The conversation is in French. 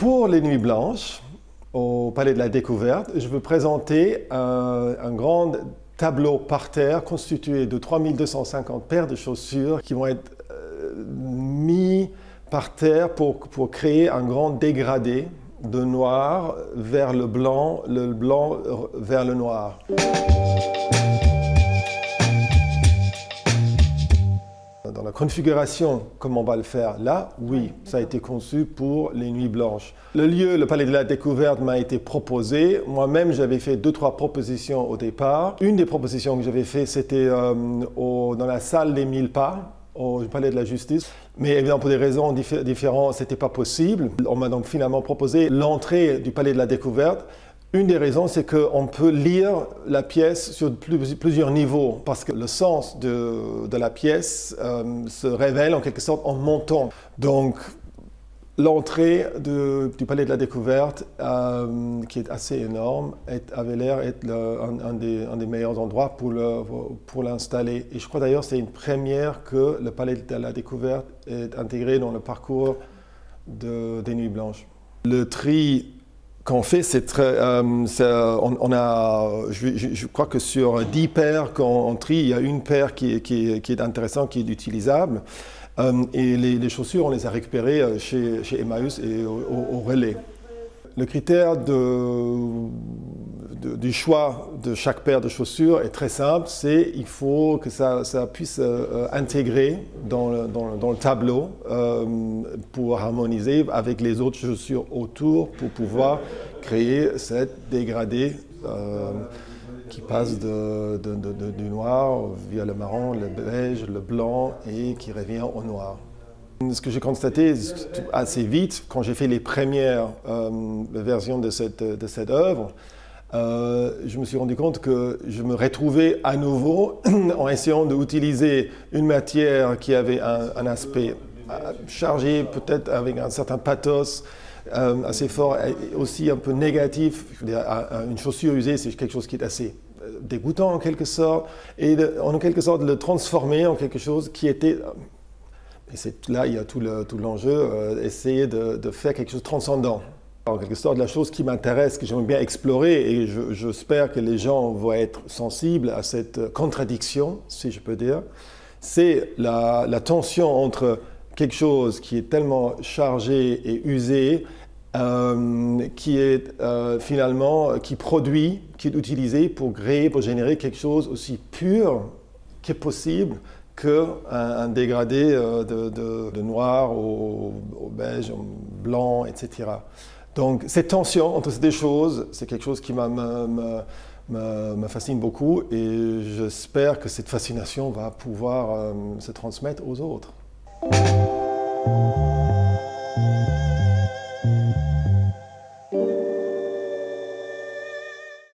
Pour les Nuits Blanches, au Palais de la Découverte, je veux présenter un grand tableau par terre constitué de 3250 paires de chaussures qui vont être mis par terre pour créer un grand dégradé de noir vers le blanc vers le noir. Dans la configuration, comme on va le faire là, oui, ça a été conçu pour les Nuits Blanches. Le lieu, le Palais de la Découverte, m'a été proposé. Moi-même, j'avais fait 2-3 propositions au départ. Une des propositions que j'avais fait, c'était dans la salle des 1000 pas, au Palais de la Justice. Mais évidemment, pour des raisons différentes, ce n'était pas possible. On m'a donc finalement proposé l'entrée du Palais de la Découverte. Une des raisons, c'est qu'on peut lire la pièce sur plusieurs niveaux, parce que le sens de la pièce se révèle en quelque sorte en montant. Donc, l'entrée du Palais de la Découverte, qui est assez énorme, avait l'air d'être un des meilleurs endroits pour l'installer. Et je crois d'ailleurs que c'est une première que le Palais de la Découverte est intégré dans le parcours des Nuits Blanches. Le tri qu'on fait, c'est très, je crois que sur 10 paires qu'on trie, il y a une paire qui est intéressante, qui est utilisable. Et les chaussures, on les a récupérées chez Emmaüs et au relais. Le critère du choix de chaque paire de chaussures est très simple, c'est il faut que ça puisse intégrer dans le tableau pour harmoniser avec les autres chaussures autour pour pouvoir créer cette dégradé qui passe du noir via le marron, le beige, le blanc et qui revient au noir. Ce que j'ai constaté assez vite, quand j'ai fait les premières versions de cette œuvre, je me suis rendu compte que je me retrouvais à nouveau en essayant d'utiliser une matière qui avait un aspect chargé, peut-être avec un certain pathos assez fort, et aussi un peu négatif. Je veux dire, une chaussure usée, c'est quelque chose qui est assez dégoûtant en quelque sorte, et en quelque sorte de le transformer en quelque chose qui était... Et là, il y a tout l'enjeu, essayer de faire quelque chose de transcendant. En quelque sorte, la chose qui m'intéresse, que j'aimerais bien explorer, et j'espère que les gens vont être sensibles à cette contradiction, si je peux dire, c'est la tension entre quelque chose qui est tellement chargé et usé, qui est finalement, qui produit, qui est utilisé pour créer, pour générer quelque chose aussi pur qui est possible, qu'un dégradé de noir au beige, au blanc, etc. Donc cette tension entre ces deux choses, c'est quelque chose qui me fascine beaucoup et j'espère que cette fascination va pouvoir se transmettre aux autres.